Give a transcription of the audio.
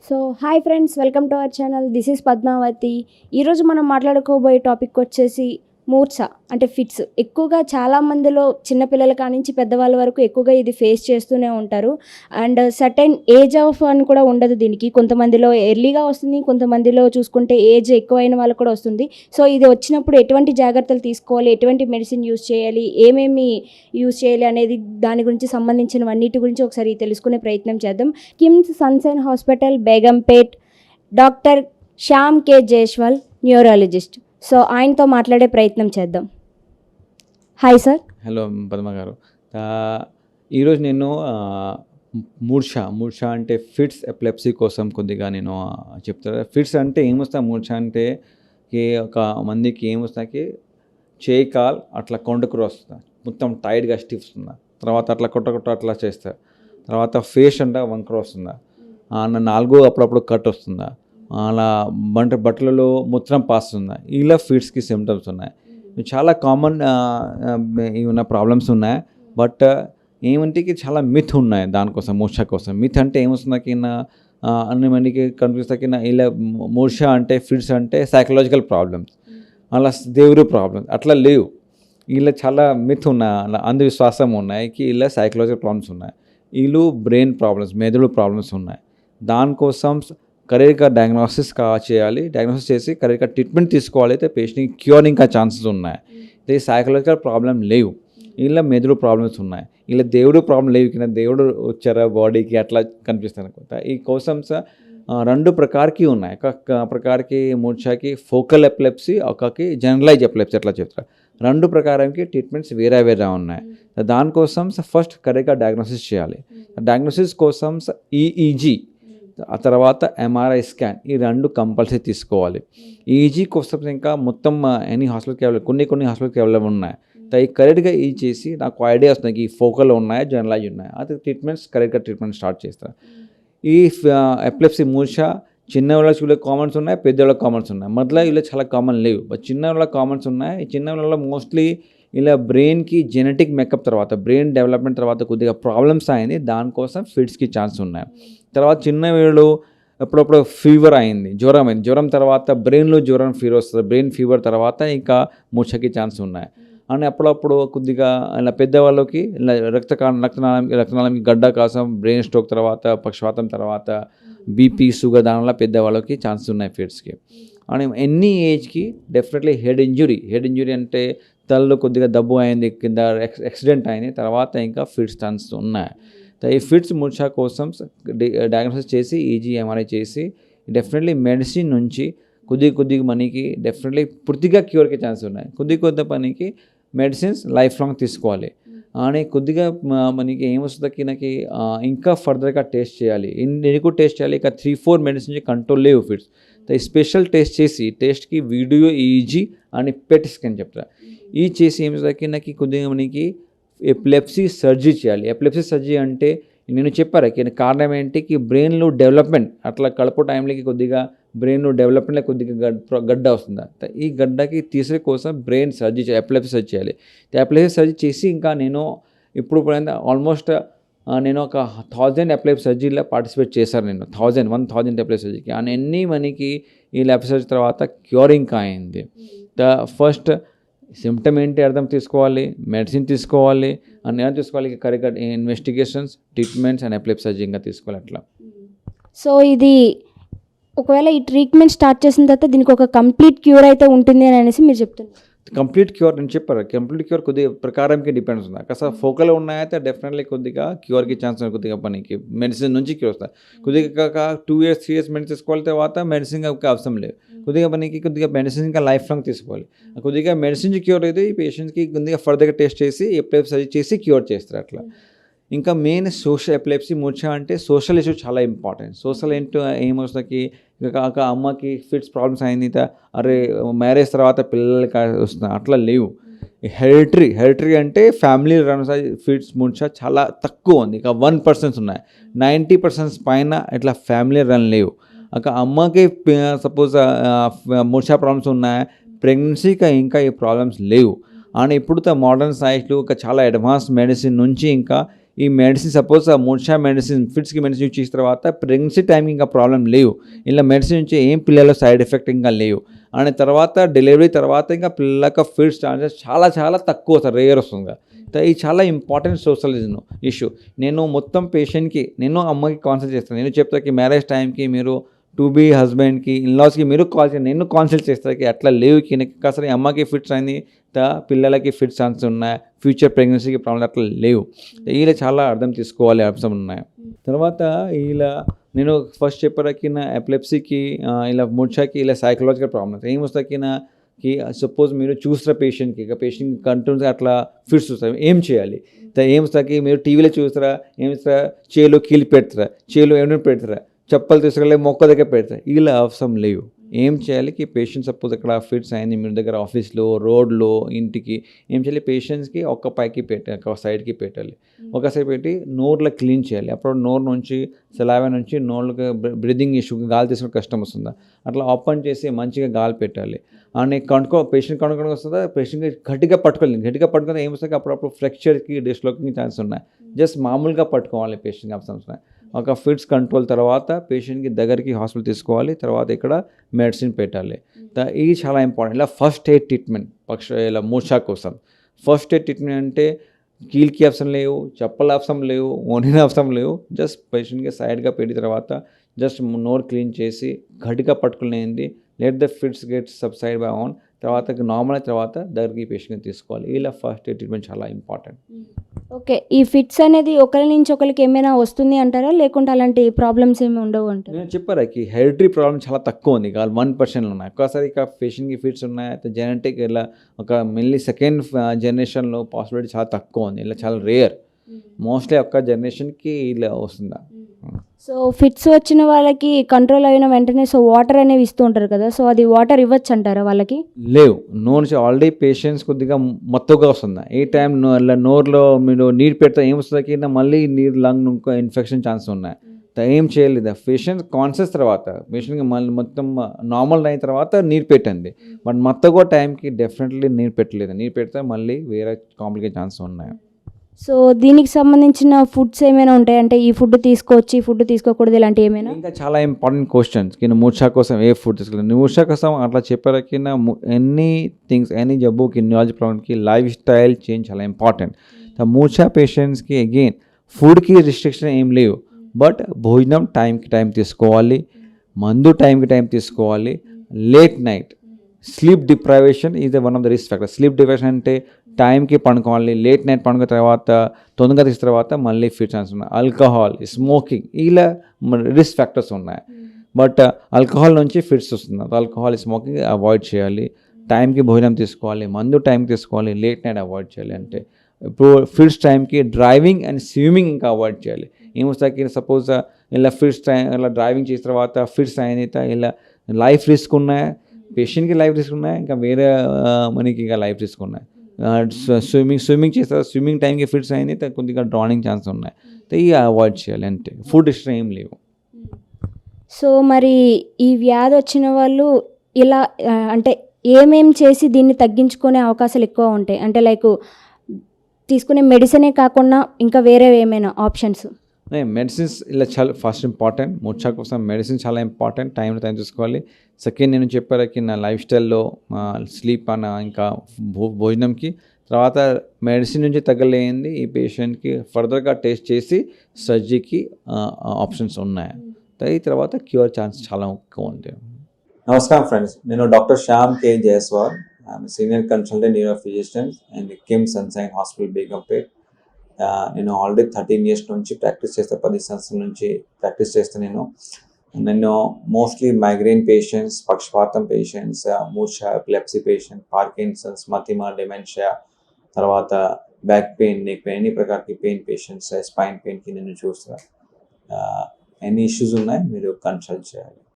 So hi friends, welcome to our channel. This is Padmavathi. ఈరోజు మనం మాట్లాడుకోబోయే topic వచ్చేసి మూర్ఛ అంటే ఫిట్స్. ఎక్కువగా చాలామందిలో చిన్నపిల్లల కానించి పెద్దవాళ్ళ వరకు ఎక్కువగా ఇది ఫేస్ చేస్తూనే ఉంటారు. అండ్ సర్టెన్ ఏజ్ ఆఫ్ అని కూడా ఉండదు దీనికి. కొంతమందిలో ఎర్లీగా వస్తుంది, కొంతమందిలో చూసుకుంటే ఏజ్ ఎక్కువైన వాళ్ళకు కూడా వస్తుంది. సో ఇది వచ్చినప్పుడు ఎటువంటి జాగ్రత్తలు తీసుకోవాలి, ఎటువంటి మెడిసిన్ యూస్ చేయాలి, ఏమేమి యూస్ చేయాలి అనేది దాని గురించి సంబంధించినవన్నిటి గురించి ఒకసారి తెలుసుకునే ప్రయత్నం చేద్దాం. KIMS sunshine hospital, Begumpet, doctor Shyam K Jaiswal, neurologist. So ఆయనతో మాట్లాడే ప్రయత్నం చేద్దాం. Hi sir. హలో పద్మ గారు. ఈరోజు నేను మూర్ఛ అంటే ఫిట్స్ ఎపిలెప్సీ కోసం కొద్దిగా నేను చెప్తాను. ఫిట్స్ అంటే ఏమొస్తా, మూర్ఛ అంటే ఒక మందికి ఏమొస్తాకి చేయి కాల్ అట్లా కొండకురు వస్తుంది, మొత్తం టైట్గా స్టిఫ్ వస్తుంది. తర్వాత అట్లా కొట్ట అట్లా చేస్తా. తర్వాత ఫేస్ అంటే వంకర వస్తుందా, నాలుగు అప్పుడప్పుడు కట్ వస్తుందా, అలా బట్టలలో మొత్తం పాస్తుందా, ఇలా ఫిట్స్కి సిమ్టమ్స్ ఉన్నాయి. చాలా కామన్ ఉన్న ప్రాబ్లమ్స్ ఉన్నాయి. బట్ ఏమంటే చాలా మిత్ ఉన్నాయి దానికోసం, మూర్ఛ కోసం. మిత్ అంటే ఏమొస్తుంది అన్ని మందికి కనిపిస్తాకి ఇలా మూర్ఛ అంటే ఫిట్స్ అంటే సైకలాజికల్ ప్రాబ్లమ్స్, అలా దేవుడు ప్రాబ్లమ్స్ అట్లా లేవు. ఇలా చాలా మిత్ ఉన్నాయి, అలా అంధవిశ్వాసం ఉన్నాయి ఇలా సైకలాజికల్ ప్రాబ్లమ్స్ ఉన్నాయి. వీళ్ళు బ్రెయిన్ ప్రాబ్లమ్స్, మెదడు ప్రాబ్లమ్స్ ఉన్నాయి. దానికోసం కరెక్ట్గా డయాగ్నోసిస్ చేయాలి. డయాగ్నోసిస్ చేసి కరెక్ట్గా ట్రీట్మెంట్ తీసుకోవాలి. అయితే పేషెంట్కి క్యూర్ ఇంకా ఛాన్సెస్ ఉన్నాయి. ఇది సైకలాజికల్ ప్రాబ్లం లేవు, ఇలా మెదడు ప్రాబ్లమ్స్ ఉన్నాయి. ఇలా దేవుడు ప్రాబ్లం లేవు, కింద దేవుడు వచ్చారా బాడీకి అట్లా కనిపిస్తుంది అనుకుంటా. ఈ కోసమ్స్ రెండు ప్రకారకి ఉన్నాయి. ఒక ప్రకారకి మూర్ఛకి ఫోకల్ ఎపిలెప్సీ, ఒకకి జనరలైజ్ ఎపిలెప్సీ అట్లా చెప్తారు. రెండు ప్రకారంకి ట్రీట్మెంట్స్ వేరే ఉన్నాయి. దానికోసం ఫస్ట్ కరెక్ట్గా డయాగ్నోసిస్ చేయాలి. డయాగ్నోసిస్ కోసం ఈఈజీ, ఆ తర్వాత ఎంఆర్ఐ స్కాన్, ఈ రెండు కంపల్సరీ తీసుకోవాలి. ఈజీ కోసం ఇంకా మొత్తం ఎనీ హాస్పిటల్కి కొన్ని హాస్పిటల్కి అవైలబుల్ ఉన్నాయి. ఈ కరెక్ట్గా ఈ చేసి నాకు ఐడియా వస్తుంది ఈ ఫోకల్ ఉన్నాయా జనరలైజ్ ఉన్నాయా, అది కరెక్ట్గా ట్రీట్మెంట్ స్టార్ట్ చేస్తాను. ఈ ఎపిలెప్సీ మూర్ఛ చిన్న వాళ్ళకి కామన్స్ ఉన్నాయి, పెద్దవాళ్ళకి కామన్స్ ఉన్నాయి. మొదల ఇలా చాలా కామన్ లేవు, బట్ చిన్న వాళ్ళకి కామన్స్ ఉన్నాయి. ఈ చిన్న వాళ్ళలో మోస్ట్లీ ఇలా బ్రెయిన్కి జెనెటిక్ మేకప్ తర్వాత, బ్రెయిన్ డెవలప్మెంట్ తర్వాత కొద్దిగా ప్రాబ్లమ్స్ అయింది, దానికోసం ఫిట్స్కి ఛాన్స్ ఉన్నాయి. తర్వాత చిన్న వీళ్ళు ఎప్పుడప్పుడు ఫీవర్ అయింది, జ్వరం అయింది, జ్వరం తర్వాత బ్రెయిన్లో జ్వరం ఫీవర్ వస్తుంది, బ్రెయిన్ ఫీవర్ తర్వాత ఇంకా మూర్ఛకి ఛాన్స్ ఉన్నాయి. అని అప్పుడప్పుడు కొద్దిగా ఇలా పెద్దవాళ్ళకి ఇలా రక్తనాళంకి గడ్డ కోసం, బ్రెయిన్ స్ట్రోక్ తర్వాత, పక్షవాతం తర్వాత, బీపీ, షుగర్, దానివల్ల పెద్దవాళ్ళకి ఛాన్స్ ఉన్నాయి ఫిట్స్కి. అని ఎన్ని ఏజ్కి డెఫినెట్లీ హెడ్ ఇంజురీ అంటే తలలో కొద్దిగా దబ్బు అయింది, కింద యాక్సిడెంట్ అయింది, తర్వాత ఇంకా ఫిట్స్ ఛాన్స్ ఉన్నాయి. ఈ ఫిట్స్ మూర్ఛ కోసం డయాగ్నోసిస్ చేసి ఈజీ ఎంఆర్ఐ చేసి డెఫినెట్లీ మెడిసిన్ నుంచి కొద్దిగా మనకి డెఫినెట్లీ పూర్తిగా క్యూర్కి ఛాన్స్ ఉన్నాయి. కొద్ది పనికి మెడిసిన్స్ లైఫ్ లాంగ్ తీసుకోవాలి. అని కొద్దిగా మనకి ఏమొస్తుంది నాకు ఇంకా ఫర్దర్గా టెస్ట్ చేయాలి, ఎందుకు టెస్ట్ చేయాలి, ఇక 3-4 మెడిసిన్స్ కంట్రోల్ లేవు ఫిట్స్. స్పెషల్ టెస్ట్ చేసి టెస్ట్కి వీడియో ఈజీ అని పెట్ స్కాన్ చెప్తారు. ఈ చేసి ఏమవుతుంది నాకు కొద్దిగా మనకి ఎపిలెప్సీ సర్జరీ చేయాలి. ఎపిలెప్సీ సర్జరీ అంటే నేను చెప్పారు కారణం ఏంటి, బ్రెయిన్లో డెవలప్మెంట్ అట్లా కడుపు టైంలోకి కొద్దిగా బ్రెయిన్లో డెవలప్మెంట్లో కొద్దిగా గడ్డ వస్తుంది. ఈ గడ్డకి తీసే కోసం బ్రెయిన్ సర్జరీ, ఎపిలెప్సీ సర్జరీ చేయాలి. ఎపిలెప్సీ సర్జరీ చేసి ఇంకా నేను ఇప్పుడు ఆల్మోస్ట్ నేను ఒక 1000 ఎపిలెప్సీ సర్జరీలో పార్టిసిపేట్ చేశాను. నేను 1000 ఎపిలెప్సీ సర్జరీకి అని అన్నీ మనకి ఈ ఎపిలెప్సీ సర్జరీ తర్వాత క్యూరింగ్ అయింది. ఫస్ట్ సిమ్టమ్ ఏంటి అర్థం తీసుకోవాలి, మెడిసిన్ తీసుకోవాలి, అన్నీ తీసుకోవాలి, కరెక్ట్గా investigations, treatments and epilepsy surgery ఇంకా తీసుకోవాలి అట్లా. సో ఇది ఒకవేళ ఈ ట్రీట్మెంట్ స్టార్ట్ చేసిన తర్వాత దీనికి ఒక కంప్లీట్ క్యూర్ అయితే ఉంటుంది అని అనేసి మీరు చెప్తున్నారు. కంప్లీట్ క్యూర్ నేను చెప్పారు, కంప్లీట్ క్యూర్ కొద్దిగా ప్రకారంకి డిపెండ్స్ ఉంది. అసలు ఫోకల్ ఉన్నాయైతే డెఫినెట్లీ కొద్దిగా క్యూర్కి ఛాన్స్ ఉంది. కొద్దిగా పనికి మెడిసిన్ నుంచి క్యూర్ వస్తాయి. కొద్దిగా 2 years 3 years మెడిసిన్ తీసుకోవాలి, తర్వాత మెడిసిన్ అవసరం లేదు. కొద్దిగా కొద్దిగా మెడిసిన్ ఇంకా లైఫ్ లాంగ్ తీసుకోవాలి. కొద్దిగా మెడిసిన్ క్యూర్ అయితే ఈ పేషెంట్కి కొద్దిగా ఫర్దర్గా టెస్ట్ చేసి ఎపిలెప్సీ సర్జరీ చేసి క్యూర్ చేస్తారు అట్లా. ఇంకా మెయిన్ సోషల్ ఎపిలెప్సీ మూర్ఛ అంటే సోషల్ ఇష్యూ చాలా ఇంపార్టెంట్. సోషల్ ఏంటో ఏమొస్తుంది, కాక అమ్మకి ఫిట్స్ ప్రాబ్లమ్స్ అయింది, అరే మ్యారేజ్ తర్వాత పిల్లలకి వస్తుంది అట్లా లేవు. హెరిటరీ అంటే ఫ్యామిలీ రన్ ఫిట్స్ మూర్ఛ చాలా తక్కువ ఉంది, ఇక 1% ఉన్నాయి. 90% పైన ఇట్లా ఫ్యామిలీ రన్ లేవు. అమ్మకి సపోజ్ మూర్ఛ ప్రాబ్లమ్స్ ఉన్నాయి, ప్రెగ్నెన్సీకి ఇంకా ఈ ప్రాబ్లమ్స్ లేవు. అని ఇప్పుడు మోడర్న్ సైన్స్లో చాలా అడ్వాన్స్ మెడిసిన్ నుంచి ఇంకా ఈ మెడిసిన్ సపోజ్ ఆ మూర్ఛ మెడిసిన్ ఫిట్స్కి మెడిసిన్ యూజ్ చేసిన తర్వాత ప్రెగ్నెన్సీ టైంకి ఇంకా ప్రాబ్లం లేవు, ఇలా మెడిసిన్ నుంచి ఏం పిల్లల సైడ్ ఎఫెక్ట్ ఇంకా లేవు అని తర్వాత డెలివరీ తర్వాత ఇంకా పిల్లలకు ఫిట్స్ ఛాన్సెస్ చాలా చాలా తక్కువ వస్తుంది, రేర్ వస్తుంది. ఇది చాలా ఇంపార్టెంట్ సోషల్ ఇష్యూ. నేను మొత్తం పేషెంట్కి నేను అమ్మకి కౌన్సిల్ చేస్తాను. నేను చెప్తాకి మ్యారేజ్ టైంకి మీరు టు బీ హస్బెండ్కి ఇన్లాస్కి మీరు కాల్ చేయండి, నేను కౌన్సిల్ చేస్తాకి అట్లా లేవుకి నాకు అసలు అమ్మకి ఫిట్స్ అయింది, పిల్లలకి ఫిట్స్ ఛాన్స్ ఉన్నాయి, ఫ్యూచర్ ప్రెగ్నెన్సీకి ప్రాబ్లం అట్లా లేవు. ఇలా చాలా అర్థం తీసుకోవాలి అంశం ఉన్నాయి. తర్వాత ఇలా నేను ఫస్ట్ చెప్పడానికి నా ఎపిలెప్సీకి ఇలా మూర్ఛకి ఇలా సైకలాజికల్ ప్రాబ్లమ్స్ ఏం వస్తాకి సపోజ్ మీరు చూస్తున్న పేషెంట్కి కంటిన్యూస్గా అట్లా ఫిట్స్ వస్తాయి, ఏం చేయాలి? ఏం వస్తాకి మీరు టీవీలో చూస్తారా, ఏం ఇస్తారా, చేలో కీలు పెడతారా, చేలో ఏమైనా పెడతారా, చెప్పలు తీసుకెళ్ళి మొక్క దగ్గర పెడతారు, ఇలా అవసరం లేవు. ఏం చేయాలి పేషెంట్ సపోజ్ అక్కడ ఫిట్స్ అయింది మీ దగ్గర ఆఫీస్లో రోడ్లో ఇంటికి ఏం చేయాలి, పేషెంట్స్కి ఒక పైకి పెట్టాలి, ఒక సైడ్కి పెట్టాలి, ఒక సైడ్ పెట్టి నోర్లో క్లీన్ చేయాలి. అప్పుడు నోరు నుంచి సలావా నుంచి నోర్లకు బ్రీదింగ్ ఇష్యూ గాలి తీసుకుని కష్టం వస్తుందా, అట్లా ఓపెన్ చేసి మంచిగా గాలి పెట్టాలి. అని పేషెంట్ కనుక్కొని వస్తుందా, పేషెంట్కి గట్టిగా పట్టుకొని ఏం వస్తుంది అప్పుడప్పుడు ఫ్రాక్చర్కి డిస్లోకింగ్ ఛాన్స్ ఉన్నాయి. జస్ట్ మామూలుగా పట్టుకోవాలి పేషెంట్కి అవసరం ఉన్నాయి. ఒక ఫిట్స్ కంట్రోల్ తర్వాత పేషెంట్కి దగ్గరికి హాస్పిటల్ తీసుకోవాలి, తర్వాత ఇక్కడ మెడిసిన్ పెట్టాలి. ఇది చాలా ఇంపార్టెంట్. ఇలా ఫస్ట్ ఎయిడ్ ట్రీట్మెంట్ ఇలా మూర్ఛ కోసం ఫస్ట్ ఎయిడ్ ట్రీట్మెంట్ అంటే కీల్కి అవసరం లేవు, చెప్పల అవసరం లేవు, ఓనిన అవసరం లేవు, జస్ట్ పేషెంట్కి సైడ్గా పెట్టిన తర్వాత జస్ట్ నోరు క్లీన్ చేసి గట్టిగా పట్టుకునేది, let the fits get subside by on, తర్వాత నార్మల్ అయిన తర్వాత దగ్గరికి పేషెంట్ని తీసుకోవాలి. ఇలా ఫస్ట్ ఎయిడ్ ట్రీట్మెంట్ చాలా ఇంపార్టెంట్. ఓకే, ఈ ఫిట్స్ అనేది ఒకరి నుంచి ఒకరికి ఏమైనా వస్తుంది అంటారా, లేకుంటే అలాంటి ప్రాబ్లమ్స్ ఏమి ఉండవు అంటారా? నేను చెప్పారా హెరిటరీ ప్రాబ్లమ్ చాలా తక్కువ ఉంది, 1% ఉన్నాయి. ఒక్కసారి ఇక పేషెంట్కి ఫిట్స్ ఉన్నాయి, అయితే జెనెటిక్ ఇలా ఒక మెయిన్లీ సెకండ్ జనరేషన్లో పాసిబిలిటీ చాలా తక్కువ ఉంది, ఇలా చాలా రేర్. మోస్ట్లీ ఒక్క జనరేషన్కి ఇలా వస్తుందా. సో ఫిట్స్ వచ్చిన వాళ్ళకి కంట్రోల్ అయిన వెంటనే సో వాటర్ అనేవి ఇస్తూ ఉంటారు కదా, సో అది వాటర్ ఇవ్వచ్చు అంటారా వాళ్ళకి? లేవు, నోరు ఆల్రెడీ పేషెంట్స్ కొద్దిగా మొత్తగా వస్తుందా, ఏ టైం నోరులో మీరు నీరు పెడితే ఏం వస్తుంది, మళ్ళీ నీరు లంగ్ ఇన్ఫెక్షన్ ఛాన్స్ ఉన్నాయి. ఏం చేయలేదు, పేషెంట్ కాన్షియస్ తర్వాత పేషెంట్కి మళ్ళీ మొత్తం నార్మల్ అయిన తర్వాత నీరు పెట్టండి, బట్ మొత్తగా టైంకి డెఫినెట్లీ నీరు పెట్టలేదు, నీరు పెడితే మళ్ళీ వేరే కాంప్లికేట్ ఛాన్స్ ఉన్నాయి. సో దీనికి సంబంధించిన ఫుడ్స్ ఏమైనా ఉంటాయి అంటే ఈ ఫుడ్ తీసుకోవచ్చు, ఈ ఫుడ్ తీసుకోకూడదు, ఇలాంటి ఏమైనా? ఇంకా చాలా ఇంపార్టెంట్ క్వశ్చన్స్ మూర్ఛ కోసం ఏ ఫుడ్ తీసుకోవాలి. మూర్ఛ కోసం అట్లా చెప్పారకి ఎనీ థింగ్స్ ఎనీ జబ్బుకి న్యూరాలజీ ప్రాబ్లమ్కి లైఫ్ స్టైల్ చేంజ్ చాలా ఇంపార్టెంట్. మూర్ఛ పేషెంట్స్కి అగైన్ ఫుడ్కి రిస్ట్రిక్షన్ ఏం లేవు, బట్ భోజనం టైం తీసుకోవాలి, మందు టైంకి టైం తీసుకోవాలి, late night sleep deprivation is one of the risk factor. Sleep deprivation అంటే టైంకి పండుకోవాలి, లేట్ నైట్ పండుకున్న తర్వాత తొందరగా తీసిన తర్వాత మళ్ళీ ఫిట్ ఛాన్స్ ఉన్నాయి. ఆల్కహాల్, స్మోకింగ్ ఇలా రిస్క్ ఫ్యాక్టర్స్ ఉన్నాయి, బట్ ఆల్కహాల్ నుంచి ఫిట్స్ వస్తుంది. ఆల్కహాల్ స్మోకింగ్ అవాయిడ్ చేయాలి, టైంకి భోజనం తీసుకోవాలి, మందు టైంకి తీసుకోవాలి, లేట్ నైట్ అవాయిడ్ చేయాలి. అంటే ఇప్పుడు ఫిట్స్ టైంకి డ్రైవింగ్ అండ్ స్విమ్మింగ్ ఇంకా అవాయిడ్ చేయాలి. ఏమొస్తాకి సపోజ్ ఇలా ఫిట్స్ టైం ఇలా డ్రైవింగ్ చేసిన తర్వాత ఫిట్స్ అయిన ఇలా లైఫ్ రిస్క్ ఉన్నాయి, పేషెంట్కి లైఫ్ రిస్క్ ఉన్నాయి, ఇంకా వేరే మనకి ఇంకా లైఫ్ రిస్క్ ఉన్నాయి. స్విమ్మింగ్ చేస్తారు, స్విమ్మింగ్ టైంకి ఫిట్స్ అయింది కొద్దిగా డ్రానింగ్ ఛాన్స్ ఉన్నాయి, ఇవి అవాయిడ్ చేయాలి. అంటే ఫుడ్ రిస్ట్రిక్షన్ ఏం లేవు. సో మరి ఈ వ్యాధి వచ్చిన వాళ్ళు ఇలా అంటే ఏమేం చేసి దీన్ని తగ్గించుకునే అవకాశాలు ఎక్కువ ఉంటాయి అంటే లైక్ తీసుకునే మెడిసినే కాకుండా ఇంకా వేరే ఏమైనా ఆప్షన్స్? మెడిసిన్స్ ఇలా చాలా ఫస్ట్ ఇంపార్టెంట్. మూర్ఛ కోసం మెడిసిన్ చాలా ఇంపార్టెంట్, టైం చూసుకోవాలి. సెకండ్ నేను చెప్పారకి నా లైఫ్ స్టైల్లో స్లీప్ అన్న ఇంకా భోజనంకి తర్వాత మెడిసిన్ నుంచి తగ్గలేంది ఈ పేషెంట్కి ఫర్దర్గా టెస్ట్ చేసి సర్జరీకి ఆప్షన్స్ ఉన్నాయి. తర్వాత క్యూర్ ఛాన్స్ చాలా ఎక్కువ ఉంటాయి. నమస్కారం ఫ్రెండ్స్, నేను doctor Shyam K Jaiswal, senior consultant neuro physician and Kim sunshine hospital Begumpet. నేను ఆల్రెడీ 13 years నుంచి ప్రాక్టీస్ చేస్తే, 10 సంవత్సరాల నుంచి ప్రాక్టీస్ చేస్తే నేను మోస్ట్లీ మైగ్రేన్ పేషెంట్స్, పక్షపాతం పేషెంట్స్, మూర్ఛ, ఎపిలెప్సీ పేషెంట్, పార్కిన్సన్స్, మతిమ, డిమెన్షియా, తర్వాత బ్యాక్ పెయిన్, నెక్ పెయిన్, ఎన్ని ప్రకారకి పెయిన్ పేషెంట్స్, స్పైన్ పెయిన్కి నేను చూస్తాను. ఎన్ని ఇష్యూస్ ఉన్నాయి మీరు కన్సల్ట్ చేయాలి.